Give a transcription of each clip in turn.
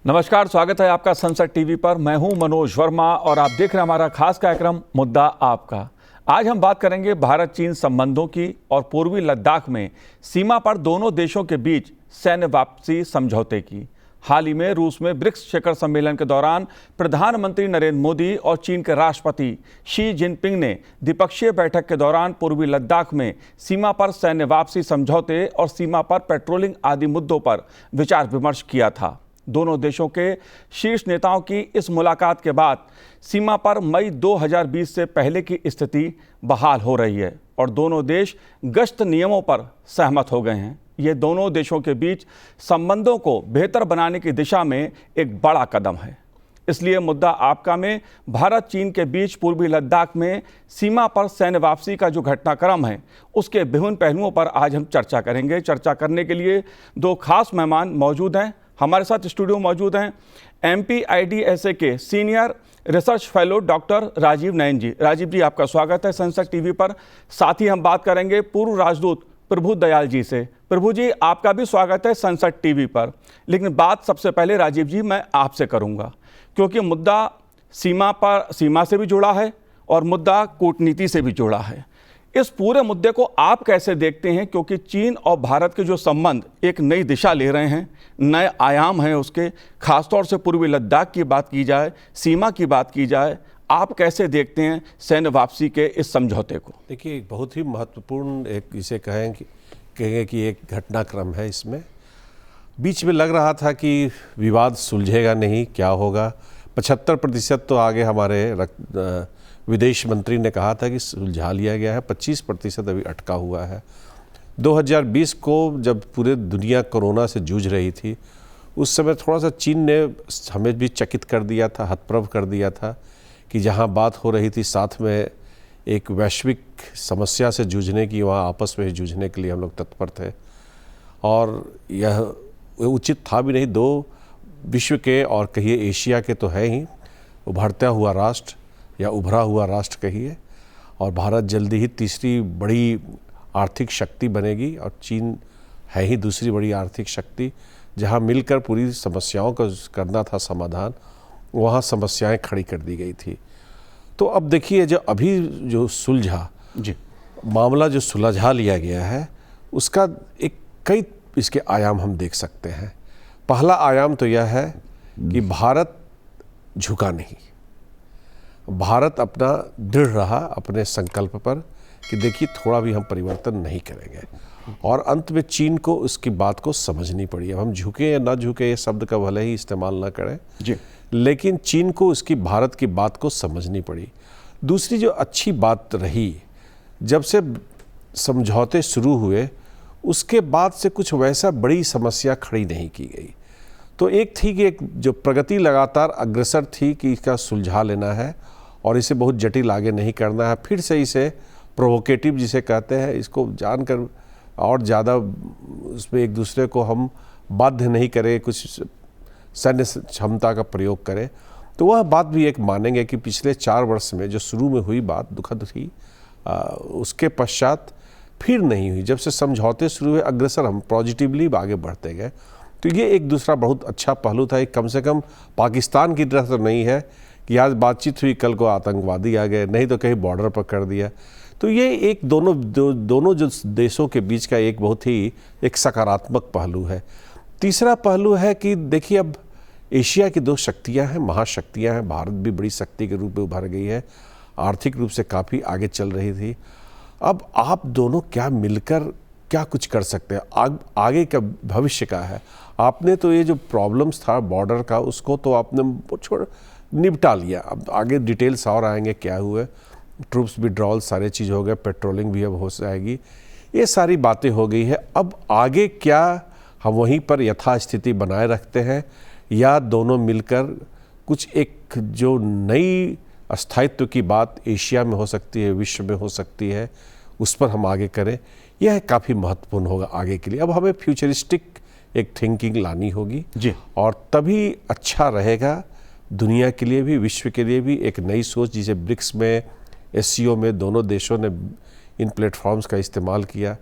नमस्कार, स्वागत है आपका संसद टीवी पर। मैं हूं मनोज वर्मा और आप देख रहे हैं हमारा खास कार्यक्रम मुद्दा आपका। आज हम बात करेंगे भारत चीन संबंधों की और पूर्वी लद्दाख में सीमा पर दोनों देशों के बीच सैन्य वापसी समझौते की। हाल ही में रूस में ब्रिक्स शिखर सम्मेलन के दौरान प्रधानमंत्री नरेंद्र मोदी और चीन के राष्ट्रपति शी जिनपिंग ने द्विपक्षीय बैठक के दौरान पूर्वी लद्दाख में सीमा पर सैन्य वापसी समझौते और सीमा पर पेट्रोलिंग आदि मुद्दों पर विचार विमर्श किया था। दोनों देशों के शीर्ष नेताओं की इस मुलाकात के बाद सीमा पर मई 2020 से पहले की स्थिति बहाल हो रही है और दोनों देश गश्त नियमों पर सहमत हो गए हैं। ये दोनों देशों के बीच संबंधों को बेहतर बनाने की दिशा में एक बड़ा कदम है। इसलिए मुद्दा आपका में भारत चीन के बीच पूर्वी लद्दाख में सीमा पर सैन्य वापसी का जो घटनाक्रम है उसके विभिन्न पहलुओं पर आज हम चर्चा करेंगे। चर्चा करने के लिए दो खास मेहमान मौजूद हैं। हमारे साथ स्टूडियो मौजूद हैं MPIDSA के senior research fellow doctor Rajiv Nayan ji. Rajiv ji, आपका स्वागत है संसद टीवी पर। साथ ही हम बात करेंगे पूर्व राजदूत प्रभु दयाल जी से। प्रभु जी, आपका भी स्वागत है संसद टीवी पर। लेकिन बात सबसे पहले राजीव जी मैं आपसे करूंगा, क्योंकि मुद्दा सीमा से भी जुड़ा है और मुद्दा कूटनीति से भी जुड़ा है। इस पूरे मुद्दे को आप कैसे देखते हैं, क्योंकि चीन और भारत के जो संबंध एक नई दिशा ले रहे हैं, नए आयाम हैं उसके, खासतौर से पूर्वी लद्दाख की बात की जाए, सीमा की बात की जाए, आप कैसे देखते हैं सैन्य वापसी के इस समझौते को? देखिए, एक बहुत ही महत्वपूर्ण इसे कहेंगे कि एक घटनाक्रम है। इसमें बीच में लग रहा था कि विवाद सुलझेगा नहीं, क्या होगा। 75% तो आगे हमारे विदेश मंत्री ने कहा था कि सुलझा लिया गया है, 25% अभी अटका हुआ है। 2020 को जब पूरे दुनिया कोरोना से जूझ रही थी, उस समय थोड़ा सा चीन ने हमें भी चकित कर दिया था, हतप्रभ कर दिया था कि जहां बात हो रही थी साथ में एक वैश्विक समस्या से जूझने की, वहां आपस में जूझने के लिए हम लोग तत्पर थे। और यह उचित था भी नहीं। दो विश्व के और कहिए एशिया के तो है ही उभरता हुआ राष्ट्र या उभरा हुआ राष्ट्र कहिए, और भारत जल्दी ही तीसरी बड़ी आर्थिक शक्ति बनेगी और चीन है ही दूसरी बड़ी आर्थिक शक्ति। जहां मिलकर पूरी समस्याओं का करना था समाधान, वहां समस्याएं खड़ी कर दी गई थी। तो अब देखिए, जो अभी जो सुलझा जी मामला जो सुलझा लिया गया है, उसका कई इसके आयाम हम देख सकते हैं। पहला आयाम तो यह है कि भारत झुका नहीं। भारत अपना दृढ़ रहा अपने संकल्प पर कि देखिए थोड़ा भी हम परिवर्तन नहीं करेंगे, और अंत में चीन को उसकी बात को समझनी पड़ी। अब हम झुके या ना झुके ये शब्द का भले ही इस्तेमाल ना करें जी, लेकिन चीन को उसकी भारत की बात को समझनी पड़ी। दूसरी जो अच्छी बात रही, जब से समझौते शुरू हुए उसके बाद से कुछ वैसा बड़ी समस्या खड़ी नहीं की गई। तो एक थी कि एक जो प्रगति लगातार अग्रसर थी कि इसका सुलझा लेना है और इसे बहुत जटिल आगे नहीं करना है, फिर से इसे प्रोवोकेटिव जिसे कहते हैं, इसको जानकर और ज़्यादा उसमें एक दूसरे को हम बाध्य नहीं करें, कुछ सैन्य क्षमता का प्रयोग करें। तो वह बात भी एक मानेंगे कि पिछले 4 वर्ष में जो शुरू में हुई बात दुखद थी, उसके पश्चात फिर नहीं हुई। जब से समझौते शुरू हुए अग्रसर हम पॉजिटिवली आगे बढ़ते गए। तो ये एक दूसरा बहुत अच्छा पहलू था। कम से कम पाकिस्तान की तरह तो नहीं है कि आज बातचीत हुई कल को आतंकवादी आ गए, नहीं तो कहीं बॉर्डर पर कर दिया। तो ये एक दोनों जो देशों के बीच का एक बहुत ही एक सकारात्मक पहलू है। तीसरा पहलू है कि देखिए, अब एशिया की 2 शक्तियां हैं, महाशक्तियां हैं। भारत भी बड़ी शक्ति के रूप में उभर गई है, आर्थिक रूप से काफ़ी आगे चल रही थी। अब आप दोनों क्या मिलकर क्या कुछ कर सकते हैं, आगे का भविष्य का है। आपने तो ये जो प्रॉब्लम्स था बॉर्डर का, उसको तो आपने निपटा लिया। अब आगे डिटेल्स और आएंगे, क्या हुए, ट्रूप्स विड्रॉल सारे चीज़ हो गए, पेट्रोलिंग भी अब हो जाएगी, ये सारी बातें हो गई है। अब आगे क्या हम वहीं पर यथास्थिति बनाए रखते हैं या दोनों मिलकर कुछ एक जो नई स्थायित्व की बात एशिया में हो सकती है, विश्व में हो सकती है, उस पर हम आगे करें, यह काफ़ी महत्वपूर्ण होगा आगे के लिए। अब हमें फ्यूचरिस्टिक एक थिंकिंग लानी होगी जी, और तभी अच्छा रहेगा दुनिया के लिए भी, विश्व के लिए भी। एक नई सोच, जिसे ब्रिक्स में, SCO में दोनों देशों ने इन प्लेटफॉर्म्स का इस्तेमाल किया,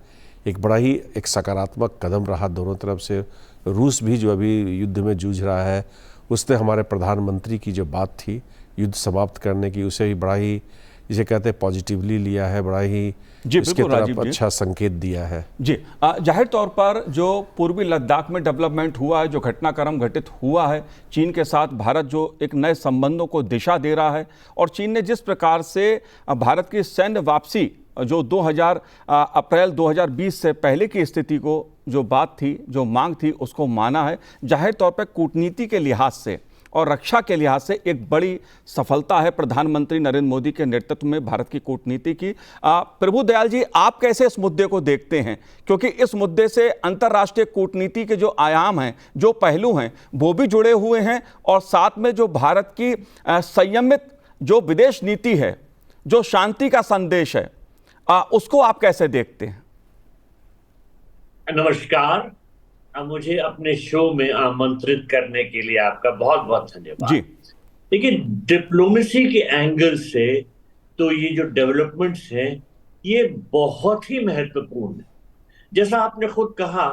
एक बड़ा ही एक सकारात्मक कदम रहा दोनों तरफ से। रूस भी जो अभी युद्ध में जूझ रहा है, उसने हमारे प्रधानमंत्री की जो बात थी युद्ध समाप्त करने की, उसे भी बड़ा ही, जिसे कहते हैं, पॉजिटिवली लिया है, बड़ा ही जी, इसके बिल्कुल राजीव तरफ जी। अच्छा संकेत दिया है। जी, जाहिर तौर पर जो पूर्वी लद्दाख में डेवलपमेंट हुआ है, जो घटनाक्रम घटित हुआ है चीन के साथ, भारत जो एक नए संबंधों को दिशा दे रहा है, और चीन ने जिस प्रकार से भारत की सैन्य वापसी जो 2000 अप्रैल 2020 से पहले की स्थिति को, जो बात थी, जो मांग थी, उसको माना है, जाहिर तौर पर कूटनीति के लिहाज से और रक्षा के लिहाज से एक बड़ी सफलता है प्रधानमंत्री नरेंद्र मोदी के नेतृत्व में भारत की कूटनीति की। प्रभु दयाल जी, आप कैसे इस मुद्दे को देखते हैं? क्योंकि इस मुद्दे से अंतर्राष्ट्रीय कूटनीति के जो आयाम हैं, जो पहलू हैं, वो भी जुड़े हुए हैं, और साथ में जो भारत की संयमित जो विदेश नीति है, जो शांति का संदेश है, उसको आप कैसे देखते हैं? नमस्कार। मुझे अपने शो में आमंत्रित करने के लिए आपका बहुत बहुत धन्यवाद। जी, देखिए, डिप्लोमेसी के एंगल से तो ये जो डेवलपमेंट्स हैं ये बहुत ही महत्वपूर्ण है। जैसा आपने खुद कहा,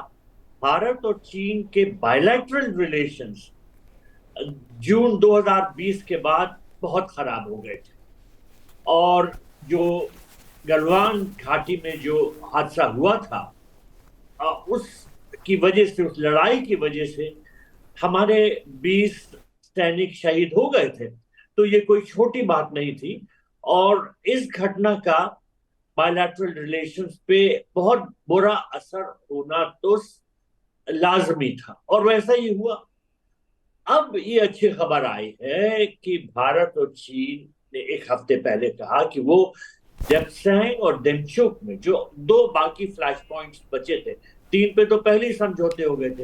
भारत और चीन के बायलैटरल रिलेशंस जून 2020 के बाद बहुत खराब हो गए थे, और जो गलवान घाटी में जो हादसा हुआ था, उसकी वजह से, उस लड़ाई की वजह से हमारे 20 सैनिक शहीद हो गए थे। तो ये कोई छोटी बात नहीं थी, और इस घटना का बायलैटरल रिलेशंस पे बहुत बुरा असर होना तो लाजमी था, और वैसा ही हुआ। अब ये अच्छी खबर आई है कि भारत और चीन ने एक हफ्ते पहले कहा कि वो डेप्सैंग और डेमचुक में जो 2 बाकी फ्लैश पॉइंट्स बचे थे, 3 पे तो पहले ही समझौते हो गए थे,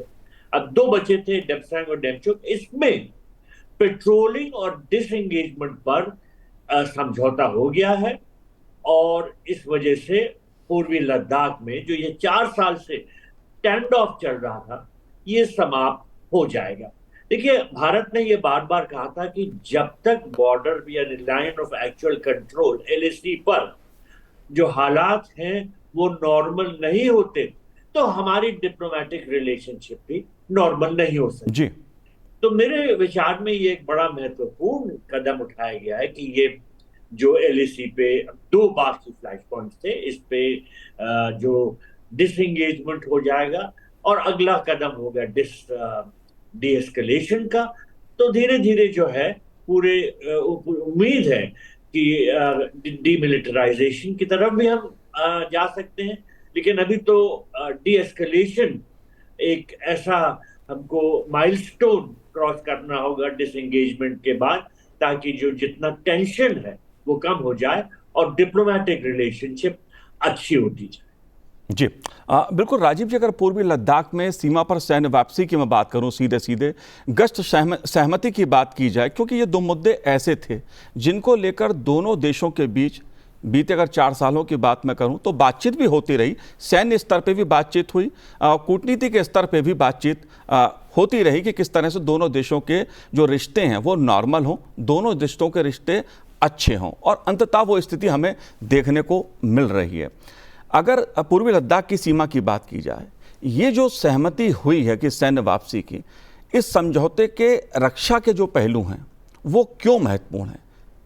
अब 2 बचे थे, डेप्सैंग और डेमचुक, इसमें पेट्रोलिंग और डिसएंगेजमेंट पर समझौता हो गया है। और इस वजह से पूर्वी लद्दाख में जो ये 4 साल से स्टैंड ऑफ चल रहा था, ये समाप्त हो जाएगा। देखिए, भारत ने ये बार बार कहा था कि जब तक बॉर्डर या line of actual control LAC पर जो हालात हैं वो नॉर्मल नहीं होते, तो हमारी डिप्लोमेटिक रिलेशनशिप भी नॉर्मल नहीं हो सकती। जी, तो मेरे विचार में ये एक बड़ा महत्वपूर्ण कदम उठाया गया है कि ये जो LAC पे 2 बाकी फ्लैश पॉइंट्स थे, इस पे जो डिसएंगेजमेंट हो जाएगा, और अगला कदम होगा डीएस्केलेशन का। तो धीरे धीरे जो है पूरे उम्मीद है कि डीमिलिटराइजेशन की तरफ भी हम जा सकते हैं। लेकिन अभी तो डीएस्केलेशन एक ऐसा हमको माइलस्टोन क्रॉस करना होगा डिसएंगेजमेंट के बाद, ताकि जो जितना टेंशन है वो कम हो जाए और डिप्लोमेटिक रिलेशनशिप अच्छी होती जाए। जी, बिल्कुल राजीव जी, अगर पूर्वी लद्दाख में सीमा पर सैन्य वापसी की मैं बात करूं, सीधे सीधे गश्त सहमति की बात की जाए, क्योंकि ये 2 मुद्दे ऐसे थे जिनको लेकर दोनों देशों के बीच बीते अगर 4 सालों की बात मैं करूं तो बातचीत भी होती रही, सैन्य स्तर पे भी बातचीत हुई, कूटनीति के स्तर पे भी बातचीत होती रही कि किस तरह से दोनों देशों के जो रिश्ते हैं वो नॉर्मल हों, दोनों रिश्तों के रिश्ते अच्छे हों, और अंततः वो स्थिति हमें देखने को मिल रही है। अगर पूर्वी लद्दाख की सीमा की बात की जाए, ये जो सहमति हुई है कि सैन्य वापसी की, इस समझौते के रक्षा के जो पहलू हैं वो क्यों महत्वपूर्ण हैं?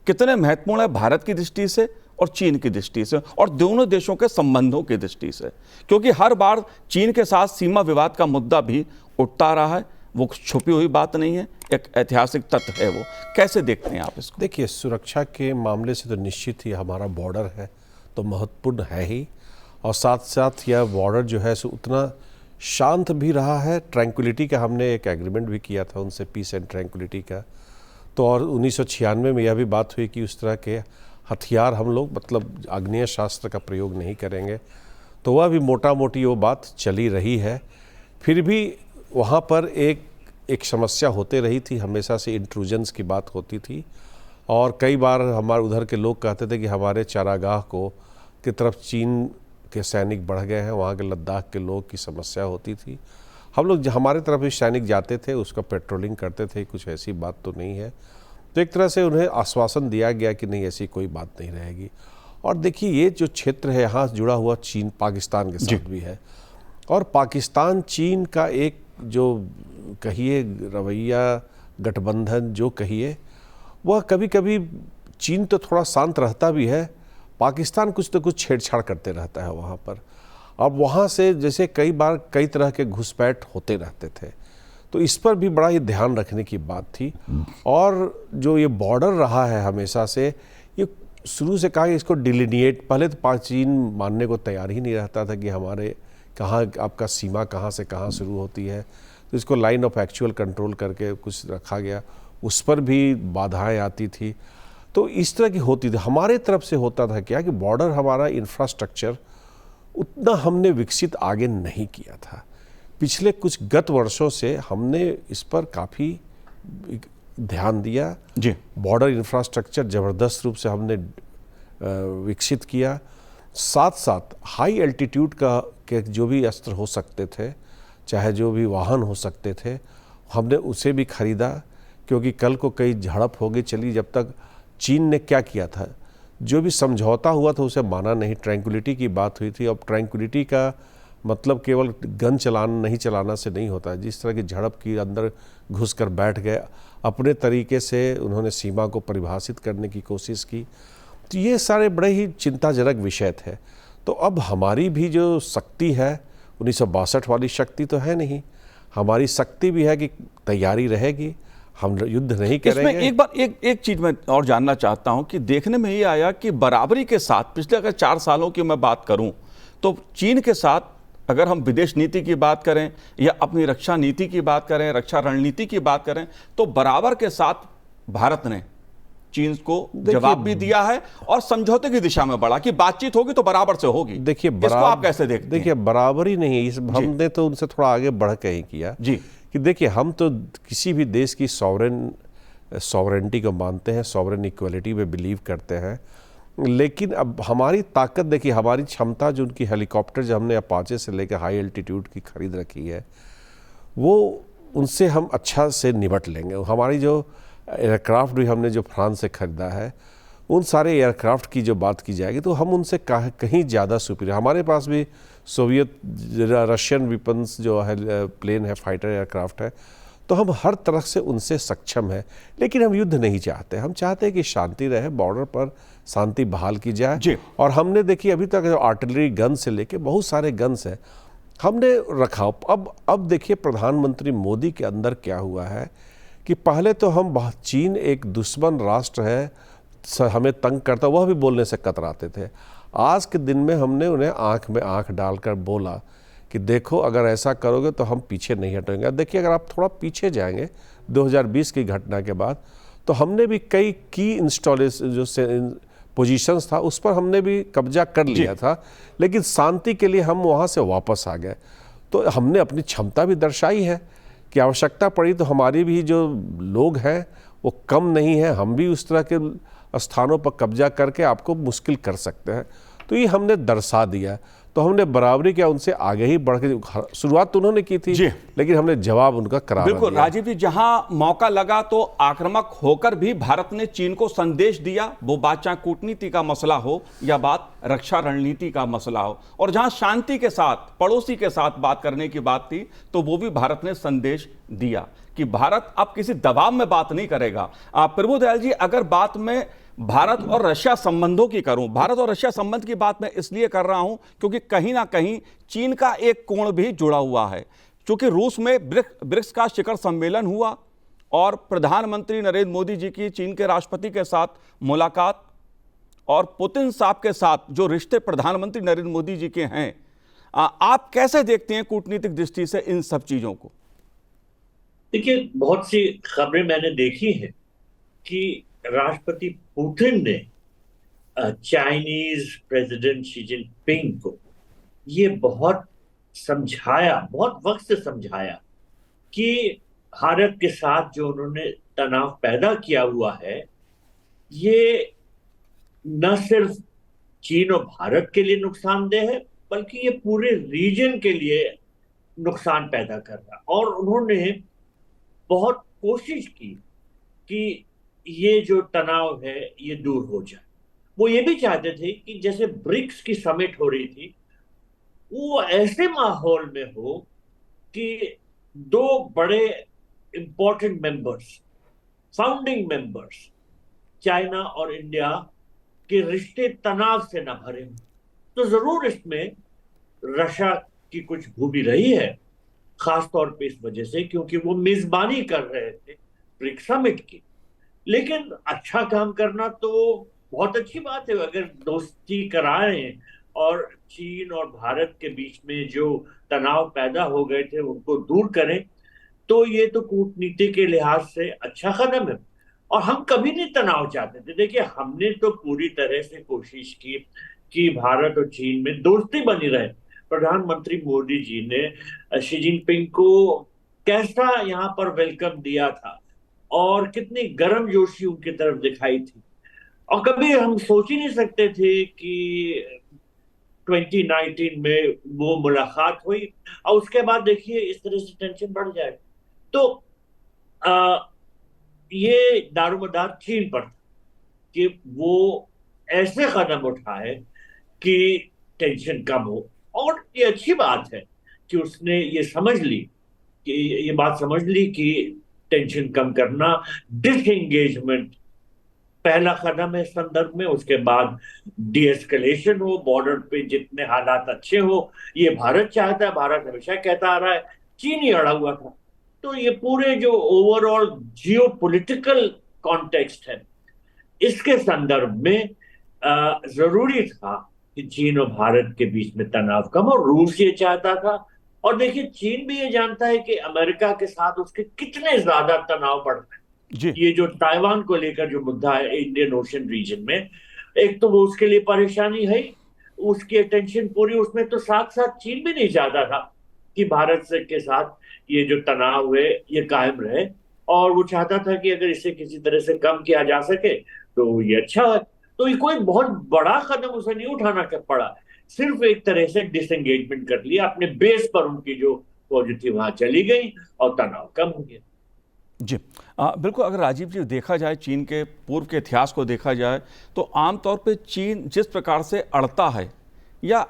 कितने महत्वपूर्ण है भारत की दृष्टि से और चीन की दृष्टि से, और दोनों देशों के संबंधों की दृष्टि से? क्योंकि हर बार चीन के साथ सीमा विवाद का मुद्दा भी उठता रहा है, वो छुपी हुई बात नहीं है, एक ऐतिहासिक तथ्य है। वो कैसे देखते हैं आप इसको? देखिए, सुरक्षा के मामले से तो निश्चित ही हमारा बॉर्डर है तो महत्वपूर्ण है ही, और साथ साथ यह बॉर्डर जो है सो उतना शांत भी रहा है। ट्रैंक्विलिटी का हमने एक एग्रीमेंट भी किया था उनसे, पीस एंड ट्रैंक्विलिटी का। तो और 1996 में यह भी बात हुई कि उस तरह के हथियार हम लोग, मतलब आग्नेय शास्त्र का प्रयोग नहीं करेंगे। तो वह भी मोटा मोटी वो बात चली रही है। फिर भी वहाँ पर एक समस्या होते रही थी, हमेशा से इंट्रूजन्स की बात होती थी, और कई बार हमारे उधर के लोग कहते थे कि हमारे चारागाह की तरफ चीन के सैनिक बढ़ गए हैं, वहाँ के लद्दाख के लोग की समस्या होती थी। हम लोग हमारे तरफ भी सैनिक जाते थे, उसका पेट्रोलिंग करते थे, कुछ ऐसी बात तो नहीं है। तो एक तरह से उन्हें आश्वासन दिया गया कि नहीं, ऐसी कोई बात नहीं रहेगी। और देखिए, ये जो क्षेत्र है यहाँ जुड़ा हुआ चीन पाकिस्तान के साथ भी है, और पाकिस्तान चीन का एक जो कहिए रवैया गठबंधन जो कहिए, वह कभी कभी चीन तो थोड़ा शांत रहता भी है, पाकिस्तान कुछ तो कुछ छेड़छाड़ करते रहता है वहाँ पर। अब वहाँ से जैसे कई बार कई तरह के घुसपैठ होते रहते थे, तो इस पर भी बड़ा ही ध्यान रखने की बात थी। और जो ये बॉर्डर रहा है हमेशा से, ये शुरू से कहा कि इसको डिलिनिएट, पहले तो चीन मानने को तैयार ही नहीं रहता था कि हमारे कहाँ आपका सीमा कहाँ से कहाँ शुरू होती है, तो इसको लाइन ऑफ एक्चुअल कंट्रोल करके कुछ रखा गया, उस पर भी बाधाएं आती थी। तो इस तरह की होती थी। हमारे तरफ से होता था क्या कि बॉर्डर हमारा इंफ्रास्ट्रक्चर उतना हमने विकसित आगे नहीं किया था। पिछले कुछ गत वर्षों से हमने इस पर काफ़ी ध्यान दिया जी। बॉर्डर इंफ्रास्ट्रक्चर ज़बरदस्त रूप से हमने विकसित किया। साथ साथ हाई एल्टीट्यूड के जो भी अस्त्र हो सकते थे, चाहे जो भी वाहन हो सकते थे, हमने उसे भी खरीदा, क्योंकि कल को कई झड़प हो गई चली। जब तक चीन ने क्या किया था, जो भी समझौता हुआ था उसे माना नहीं, ट्रैंक्विलिटी की बात हुई थी। अब ट्रैंक्विलिटी का मतलब केवल गन नहीं चलाना से नहीं होता। जिस तरह की झड़प की, अंदर घुस कर बैठ गए, अपने तरीके से उन्होंने सीमा को परिभाषित करने की कोशिश की, तो ये सारे बड़े ही चिंताजनक विषय थे। तो अब हमारी भी जो शक्ति है 1962 वाली शक्ति तो है नहीं, हमारी शक्ति भी है कि तैयारी रहेगी, हम युद्ध नहीं करेंगे। इसमें एक बार एक चीज मैं और जानना चाहता हूं कि देखने में ये आया कि बराबरी के साथ पिछले अगर 4 सालों की मैं बात करूं तो चीन के साथ, अगर हम विदेश नीति की बात करें या अपनी रक्षा नीति की बात करें, रक्षा रणनीति की बात करें, तो बराबर के साथ भारत ने चीन को जवाब भी दिया है और समझौते की दिशा में बढ़ा कि बातचीत होगी तो बराबर से होगी। देखिए इसको आप कैसे देखते हैं? देखिए बराबरी नहीं, इस हमने तो उनसे थोड़ा आगे बढ़ के ही किया जी कि देखिए हम तो किसी भी देश की सॉवरेनिटी को मानते हैं, सॉवरेन इक्वलिटी में बिलीव करते हैं, लेकिन अब हमारी ताकत देखिए, हमारी क्षमता जो उनकी हेलीकॉप्टर जो हमने अपाचे से लेकर हाई एल्टीट्यूड की खरीद रखी है, वो उनसे हम अच्छा से निपट लेंगे। हमारी जो एयरक्राफ्ट भी हमने जो फ्रांस से खरीदा है, उन सारे एयरक्राफ्ट की जो बात की जाएगी तो हम उनसे कहीं ज़्यादा सुपीरियर, हमारे पास भी सोवियत रशियन वेपन्स जो है, प्लेन है, फाइटर एयरक्राफ्ट है, तो हम हर तरह से उनसे सक्षम है। लेकिन हम युद्ध नहीं चाहते, हम चाहते हैं कि शांति रहे, बॉर्डर पर शांति बहाल की जाए। और हमने देखिए अभी तक जो आर्टिलरी गन से लेके बहुत सारे गन्स हैं हमने रखा। अब देखिए प्रधानमंत्री मोदी के अंदर क्या हुआ है कि पहले तो हम चीन एक दुश्मन राष्ट्र है, हमें तंग करता, वह भी बोलने से कतराते थे। आज के दिन में हमने उन्हें आंख में आंख डालकर बोला कि देखो अगर ऐसा करोगे तो हम पीछे नहीं हटेंगे। देखिए अगर आप थोड़ा पीछे जाएंगे 2020 की घटना के बाद, तो हमने भी कई की इंस्टॉलेशन जो पोजीशंस था उस पर हमने भी कब्जा कर लिया था, लेकिन शांति के लिए हम वहाँ से वापस आ गए। तो हमने अपनी क्षमता भी दर्शाई है कि आवश्यकता पड़ी तो हमारी भी जो लोग हैं वो कम नहीं है, हम भी उस तरह के स्थानों पर कब्जा करके आपको मुश्किल कर सकते हैं। तो ये हमने दर्शा दिया। तो हमने बराबरी क्या, उनसे आगे ही बढ़ के, शुरुआत तो उन्होंने की थी लेकिन हमने जवाब उनका करारा दिया। बिल्कुल राजीव जी, जहां मौका लगा तो आक्रामक होकर भी भारत ने चीन को संदेश दिया, वो बात चाहे कूटनीति का मसला हो या बात रक्षा रणनीति का मसला हो, और जहां शांति के साथ, पड़ोसी के साथ बात करने की बात थी तो वो भी भारत ने संदेश दिया कि भारत अब किसी दबाव में बात नहीं करेगा। प्रभुदयाल जी, अगर बात में भारत और रशिया संबंधों की करूं, भारत और रशिया संबंध की बात मैं इसलिए कर रहा हूं क्योंकि कहीं ना कहीं चीन का एक कोण भी जुड़ा हुआ है। क्योंकि रूस में ब्रिक्स का शिखर सम्मेलन हुआ और प्रधानमंत्री नरेंद्र मोदी जी की चीन के राष्ट्रपति के साथ मुलाकात और पुतिन साहब के साथ जो रिश्ते प्रधानमंत्री नरेंद्र मोदी जी के हैं, आप कैसे देखते हैं कूटनीतिक दृष्टि से इन सब चीजों को? देखिए, बहुत सी खबरें मैंने देखी हैं कि राष्ट्रपति पुतिन ने चाइनीज प्रेसिडेंट शी जिनपिंग को ये बहुत समझाया, बहुत वक्त से समझाया कि भारत के साथ जो उन्होंने तनाव पैदा किया हुआ है, ये न सिर्फ चीन और भारत के लिए नुकसानदेह है बल्कि ये पूरे रीजन के लिए नुकसान पैदा कर रहा है। और उन्होंने बहुत कोशिश की कि ये जो तनाव है ये दूर हो जाए। वो ये भी चाहते थे कि जैसे ब्रिक्स की समिट हो रही थी, वो ऐसे माहौल में हो कि दो बड़े important members, founding members, China और इंडिया के रिश्ते तनाव से न भरे हों। तो जरूर इसमें रशिया की कुछ भूमि रही है, खास तौर पे इस वजह से क्योंकि वो मेजबानी कर रहे थे ब्रिक्स समिट की। लेकिन अच्छा काम करना तो बहुत अच्छी बात है, अगर दोस्ती कराएं और चीन और भारत के बीच में जो तनाव पैदा हो गए थे उनको दूर करें, तो ये तो कूटनीति के लिहाज से अच्छा कदम है। और हम कभी नहीं तनाव चाहते थे। देखिए, हमने तो पूरी तरह से कोशिश की कि भारत और चीन में दोस्ती बनी रहे। प्रधानमंत्री मोदी जी ने शी जिनपिंग को कैसा यहाँ पर वेलकम दिया था और कितनी गर्मजोशी उनकी तरफ दिखाई थी। और कभी हम सोच ही नहीं सकते थे कि 2019 में वो मुलाकात हुई और उसके बाद देखिए इस तरह से टेंशन बढ़ जाए। तो आ, ये दारोमदार चीन पर था कि वो ऐसे कदम उठाए कि टेंशन कम हो। और ये अच्छी बात है कि उसने ये समझ ली, कि ये बात समझ ली कि टेंशन कम करना, डिसएंगेजमेंट पहला कदम है इस संदर्भ में। उसके बाद डीएस्केलेशन हो, बॉर्डर पे जितने हालात अच्छे हो, ये भारत चाहता है, भारत हमेशा कहता आ रहा है, चीन ही अड़ा हुआ था। तो ये पूरे जो ओवरऑल जियो पॉलिटिकल कॉन्टेक्स्ट है, इसके संदर्भ में जरूरी था कि चीन और भारत के बीच में तनाव कम हो। रूस ये चाहता था, और देखिए चीन भी ये जानता है कि अमेरिका के साथ उसके कितने ज्यादा तनाव बढ़ रहे हैं। जी ये जो ताइवान को लेकर जो मुद्दा है इंडियन ओशन रीजन में, एक तो वो उसके लिए परेशानी है, उसकी अटेंशन पूरी उसमें, तो साथ साथ चीन भी नहीं चाहता था कि भारत से के साथ ये जो तनाव है ये कायम रहे। और वो चाहता था कि अगर इसे किसी तरह से कम किया जा सके तो ये अच्छा है। तो ये कोई बहुत बड़ा कदम उसे नहीं उठाना पड़ा, सिर्फ एक तरह से डिसएंगेजमेंट कर लिया, अपने बेस पर उनकी जो फौज थी वहां चली गई और तनाव कम हो गया। जी बिल्कुल। अगर राजीव जी देखा जाए, चीन के पूर्व के इतिहास को देखा जाए, तो आमतौर पे चीन जिस प्रकार से अड़ता है, या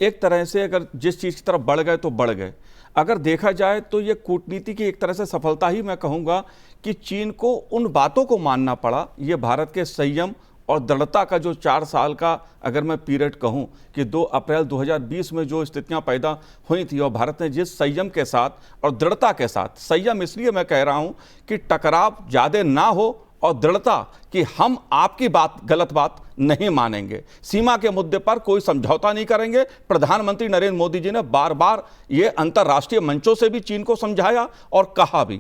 एक तरह से अगर जिस चीज़ की तरफ बढ़ गए तो बढ़ गए, अगर देखा जाए तो ये कूटनीति की एक तरह से सफलता ही मैं कहूँगा कि चीन को उन बातों को मानना पड़ा। ये भारत के संयम और दृढ़ता का जो 4 साल का अगर मैं पीरियड कहूं कि 2 अप्रैल 2020 में जो स्थितियां पैदा हुई थी और भारत ने जिस संयम के साथ और दृढ़ता के साथ, संयम इसलिए मैं कह रहा हूं कि टकराव ज़्यादा ना हो और दृढ़ता कि हम आपकी बात, गलत बात नहीं मानेंगे, सीमा के मुद्दे पर कोई समझौता नहीं करेंगे। प्रधानमंत्री नरेंद्र मोदी जी ने बार बार ये अंतर्राष्ट्रीय मंचों से भी चीन को समझाया और कहा भी।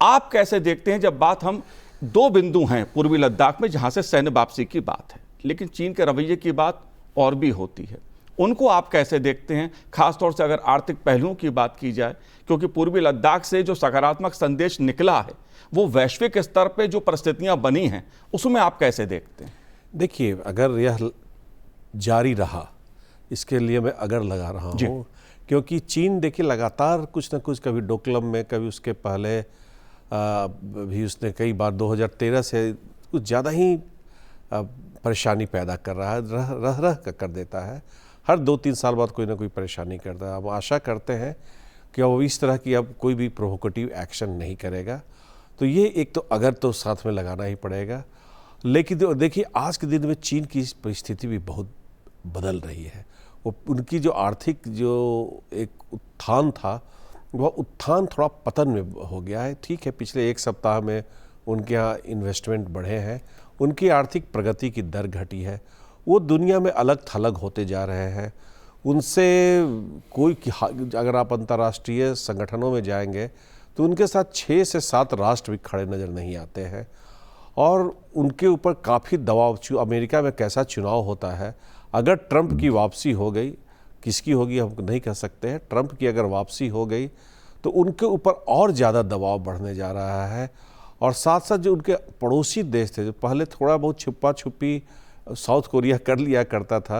आप कैसे देखते हैं, जब बात हम 2 बिंदु हैं पूर्वी लद्दाख में जहां से सैन्य वापसी की बात है, लेकिन चीन के रवैये की बात और भी होती है, उनको आप कैसे देखते हैं, खासतौर से अगर आर्थिक पहलुओं की बात की जाए? क्योंकि पूर्वी लद्दाख से जो सकारात्मक संदेश निकला है वो वैश्विक स्तर पे जो परिस्थितियां बनी हैं उसमें आप कैसे देखते हैं? देखिए, अगर यह जारी रहा, इसके लिए मैं अगर लगा रहा हूँ, क्योंकि चीन देखिए लगातार कुछ ना कुछ, कभी डोकलम में, कभी उसके पहले भी उसने कई बार 2013 से कुछ ज़्यादा ही परेशानी पैदा कर रहा है, रह कर देता है। हर 2-3 साल बाद कोई ना कोई परेशानी करता है। हम आशा करते हैं कि वो इस तरह की अब कोई भी प्रोवोकेटिव एक्शन नहीं करेगा। तो ये एक तो अगर तो साथ में लगाना ही पड़ेगा। लेकिन देखिए आज के दिन में चीन की परिस्थिति भी बहुत बदल रही है। वो उनकी जो आर्थिक जो एक उत्थान था, वह उत्थान थोड़ा पतन में हो गया है। ठीक है, पिछले 1 सप्ताह में उनके यहाँ इन्वेस्टमेंट बढ़े हैं, उनकी आर्थिक प्रगति की दर घटी है, वो दुनिया में अलग थलग होते जा रहे हैं। उनसे कोई, अगर आप अंतर्राष्ट्रीय संगठनों में जाएंगे तो उनके साथ 6 से 7 राष्ट्र भी खड़े नज़र नहीं आते हैं। और उनके ऊपर काफ़ी दबाव, अमेरिका में कैसा चुनाव होता है, अगर ट्रंप की वापसी हो गई, किसकी होगी हम नहीं कह सकते हैं, ट्रंप की अगर वापसी हो गई तो उनके ऊपर और ज़्यादा दबाव बढ़ने जा रहा है। और साथ साथ जो उनके पड़ोसी देश थे, जो पहले थोड़ा बहुत छुपा छुपी साउथ कोरिया कर लिया करता था,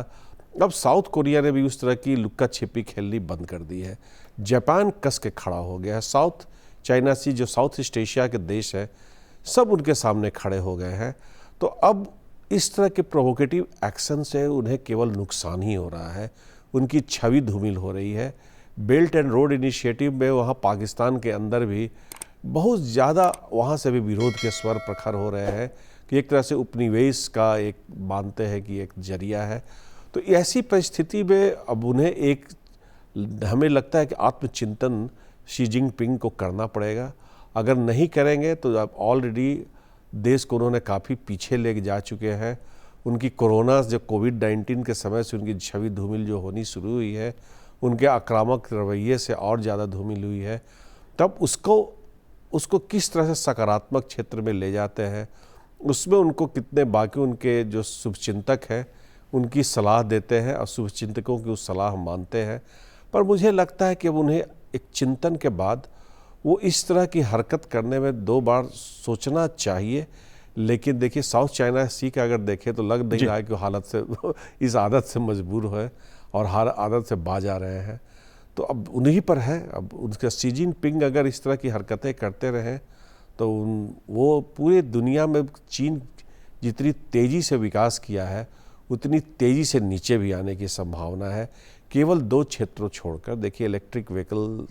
अब साउथ कोरिया ने भी उस तरह की लुक्का छिपी खेलनी बंद कर दी है। जापान कस के खड़ा हो गया है। साउथ चाइना सी, जो साउथ ईस्ट एशिया के देश हैं, सब उनके सामने खड़े हो गए हैं। तो अब इस तरह के प्रोवोकेटिव एक्शन से उन्हें केवल नुकसान ही हो रहा है, उनकी छवि धूमिल हो रही है। बेल्ट एंड रोड इनिशिएटिव में वहाँ पाकिस्तान के अंदर भी बहुत ज़्यादा वहाँ से भी विरोध के स्वर प्रखर हो रहे हैं कि एक तरह से उपनिवेश का एक मानते हैं कि एक जरिया है। तो ऐसी परिस्थिति में अब उन्हें एक, हमें लगता है कि आत्मचिंतन शी जिनपिंग को करना पड़ेगा। अगर नहीं करेंगे तो अब ऑलरेडी देश को उन्होंने काफ़ी पीछे ले जा चुके हैं। उनकी कोरोना जब कोविड-19 के समय से उनकी छवि धूमिल जो होनी शुरू हुई है, उनके आक्रामक रवैये से और ज़्यादा धूमिल हुई है। तब उसको किस तरह से सकारात्मक क्षेत्र में ले जाते हैं, उसमें उनको कितने बाकी उनके जो शुभचिंतक हैं उनकी सलाह देते हैं और शुभचिंतकों की उस सलाह मानते हैं। पर मुझे लगता है कि अब उन्हें एक चिंतन के बाद वो इस तरह की हरकत करने में 2 बार सोचना चाहिए। लेकिन देखिए, साउथ चाइना सी का अगर देखें तो लग नहीं रहा है कि हालत से इस आदत से मजबूर है और हर आदत से बाज आ रहे हैं। तो अब उन्हीं पर है। अब उनका शी जिनपिंग अगर इस तरह की हरकतें करते रहें तो वो पूरे दुनिया में चीन जितनी तेज़ी से विकास किया है उतनी तेज़ी से नीचे भी आने की संभावना है। केवल 2 क्षेत्रों छोड़कर, देखिए इलेक्ट्रिक व्हीकल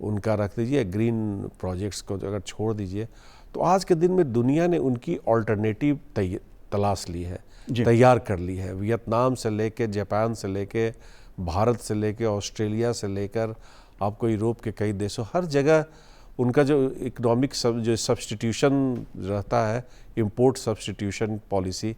उनका रख दीजिए, ग्रीन प्रोजेक्ट्स को अगर छोड़ दीजिए, तो आज के दिन में दुनिया ने उनकी ऑल्टरनेटिव तलाश ली है, तैयार कर ली है। वियतनाम से लेके, जापान से लेके, भारत से लेके, ऑस्ट्रेलिया से लेकर आपको यूरोप के कई देशों, हर जगह उनका जो इकोनॉमिक जो सब्स्टिट्यूशन रहता है, इंपोर्ट सब्स्टिट्यूशन पॉलिसी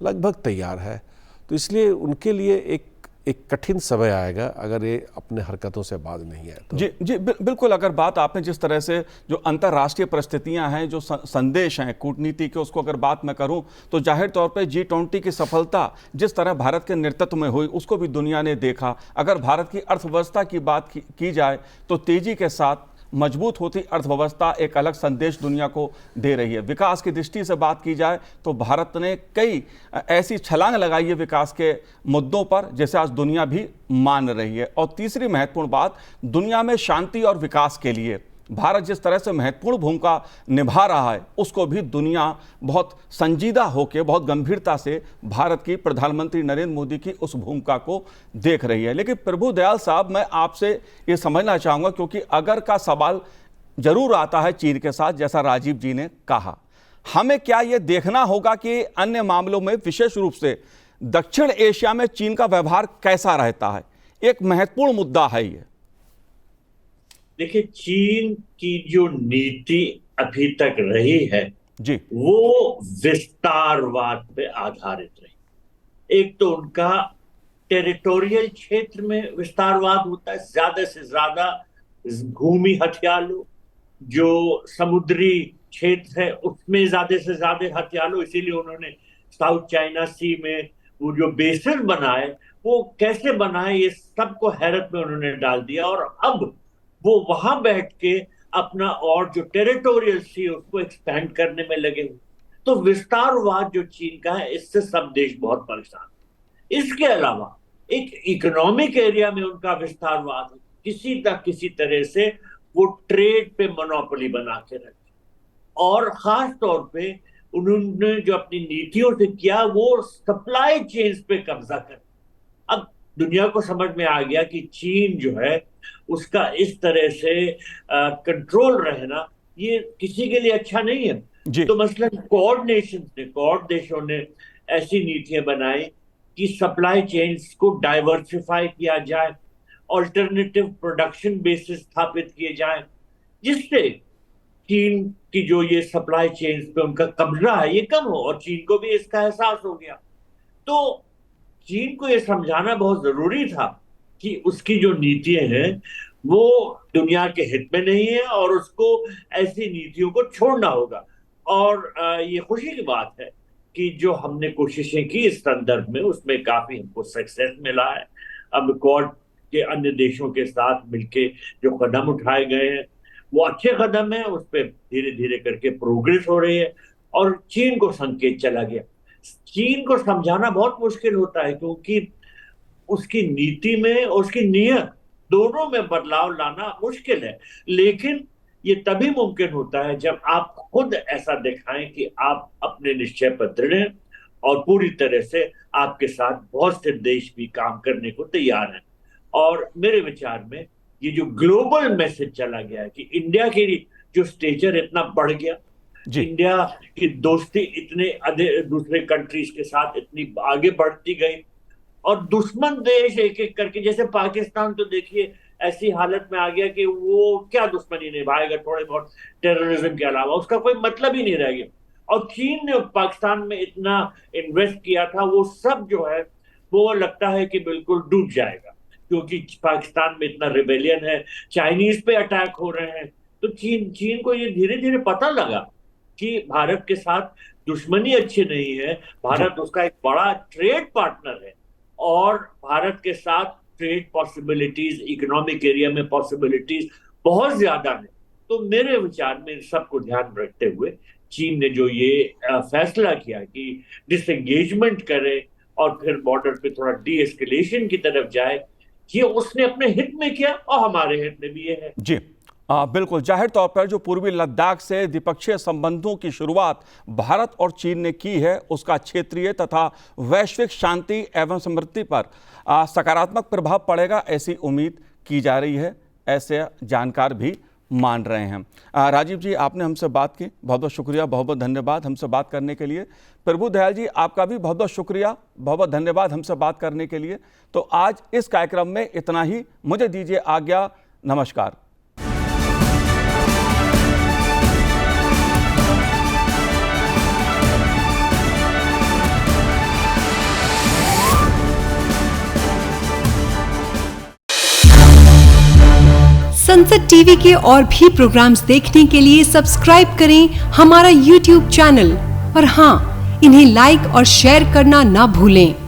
लगभग तैयार है। तो इसलिए उनके लिए एक कठिन समय आएगा अगर ये अपने हरकतों से बाज नहीं आए तो। जी बिल्कुल। अगर बात आपने जिस तरह से जो अंतर्राष्ट्रीय परिस्थितियां हैं, जो संदेश हैं कूटनीति के, उसको अगर बात मैं करूं तो जाहिर तौर पे G20 की सफलता जिस तरह भारत के नेतृत्व में हुई उसको भी दुनिया ने देखा। अगर भारत की अर्थव्यवस्था की बात की जाए तो तेजी के साथ मजबूत होती अर्थव्यवस्था एक अलग संदेश दुनिया को दे रही है। विकास की दृष्टि से बात की जाए तो भारत ने कई ऐसी छलांग लगाई है विकास के मुद्दों पर जैसे आज दुनिया भी मान रही है। और तीसरी महत्वपूर्ण बात, दुनिया में शांति और विकास के लिए भारत जिस तरह से महत्वपूर्ण भूमिका निभा रहा है उसको भी दुनिया बहुत संजीदा होकर, बहुत गंभीरता से भारत की प्रधानमंत्री नरेंद्र मोदी की उस भूमिका को देख रही है। लेकिन प्रभु दयाल साहब, मैं आपसे ये समझना चाहूँगा, क्योंकि अगर का सवाल जरूर आता है चीन के साथ, जैसा राजीव जी ने कहा, हमें क्या ये देखना होगा कि अन्य मामलों में, विशेष रूप से दक्षिण एशिया में चीन का व्यवहार कैसा रहता है? एक महत्वपूर्ण मुद्दा है ये। देखिए, चीन की जो नीति अभी तक रही है जी, वो विस्तारवाद पे आधारित रही। एक तो उनका टेरिटोरियल क्षेत्र में विस्तारवाद होता है, ज्यादा से ज्यादा भूमि हथिया लो, जो समुद्री क्षेत्र है उसमें ज्यादा से ज्यादा हथिया लो। इसीलिए उन्होंने साउथ चाइना सी में वो जो बेसिस बनाए, वो कैसे बनाए ये सबको हैरत में उन्होंने डाल दिया। और अब वो वहां बैठ के अपना और जो टेरिटोरियल सी उसको एक्सपैंड करने में लगे हुए। तो विस्तारवाद जो चीन का है, इससे सब देश बहुत परेशान। इसके अलावा एक इकोनॉमिक एरिया में उनका विस्तारवाद है, किसी तरह से वो ट्रेड पे मोनोपोली बना के रखे। और खास तौर पे उन्होंने जो अपनी नीतियों से किया वो सप्लाई चेन्स पे कब्जा कर। अब दुनिया को समझ में आ गया कि चीन जो है उसका इस तरह से कंट्रोल रहना ये किसी के लिए अच्छा नहीं है। तो मसलन क्वाड देशों ने ऐसी नीतियां बनाई कि सप्लाई चेन्स को डाइवर्सिफाई किया जाए, ऑल्टरनेटिव प्रोडक्शन बेसिस स्थापित किए जाए, जिससे चीन की जो ये सप्लाई चेन्स पे उनका कब्जा है ये कम हो। और चीन को भी इसका एहसास हो गया। तो चीन को ये समझाना बहुत जरूरी था कि उसकी जो नीतियां हैं वो दुनिया के हित में नहीं है और उसको ऐसी नीतियों को छोड़ना होगा। और ये खुशी की बात है कि जो हमने कोशिशें की इस संदर्भ में उसमें काफी हमको सक्सेस मिला है। अब क्वाड के अन्य देशों के साथ मिलके जो कदम उठाए गए हैं वो अच्छे कदम है, उस पर धीरे धीरे करके प्रोग्रेस हो रही है और चीन को संकेत चला गया। चीन को समझाना बहुत मुश्किल होता है क्योंकि उसकी नीति में और उसकी नीयत दोनों में बदलाव लाना मुश्किल है। लेकिन ये तभी मुमकिन होता है जब आप खुद ऐसा दिखाएं कि आप अपने निश्चय पर दृढ़ हैं और पूरी तरह से आपके साथ बहुत से देश भी काम करने को तैयार हैं। और मेरे विचार में ये जो ग्लोबल मैसेज चला गया है कि इंडिया की जो स्टेचर इतना बढ़ गया, जी। इंडिया की दोस्ती इतने दूसरे कंट्रीज के साथ इतनी आगे बढ़ती गई, और दुश्मन देश एक एक करके, जैसे पाकिस्तान तो देखिए ऐसी हालत में आ गया कि वो क्या दुश्मनी निभाएगा थोड़े बहुत टेररिज्म के अलावा, उसका कोई मतलब ही नहीं रह गया। और चीन ने पाकिस्तान में इतना इन्वेस्ट किया था, वो सब जो है वो लगता है कि बिल्कुल डूब जाएगा, क्योंकि पाकिस्तान में इतना रिबेलियन है, चाइनीज पे अटैक हो रहे हैं। तो चीन को ये धीरे धीरे पता लगा कि भारत के साथ दुश्मनी अच्छी नहीं है, भारत उसका एक बड़ा ट्रेड पार्टनर है, और भारत के साथ ट्रेड पॉसिबिलिटीज, इकोनॉमिक एरिया में पॉसिबिलिटीज बहुत ज्यादा है। तो मेरे विचार में इन सबको ध्यान रखते हुए चीन ने जो ये फैसला किया कि डिसएंगेजमेंट करे और फिर बॉर्डर पे थोड़ा डी एस्केलेशन की तरफ जाए, ये उसने अपने हित में किया और हमारे हित में भी ये है। जी बिल्कुल, जाहिर तौर पर जो पूर्वी लद्दाख से द्विपक्षीय संबंधों की शुरुआत भारत और चीन ने की है, उसका क्षेत्रीय तथा वैश्विक शांति एवं समृद्धि पर सकारात्मक प्रभाव पड़ेगा, ऐसी उम्मीद की जा रही है, ऐसे जानकार भी मान रहे हैं। राजीव जी, आपने हमसे बात की, बहुत बहुत शुक्रिया, बहुत बहुत धन्यवाद हमसे बात करने के लिए। प्रभु दयाल जी, आपका भी बहुत बहुत शुक्रिया, बहुत बहुत धन्यवाद हमसे बात करने के लिए। तो आज इस कार्यक्रम में इतना ही, मुझे दीजिए आज्ञा, नमस्कार। संसद टीवी के और भी प्रोग्राम्स देखने के लिए सब्सक्राइब करें हमारा YouTube चैनल और हाँ, इन्हें लाइक और शेयर करना ना भूलें।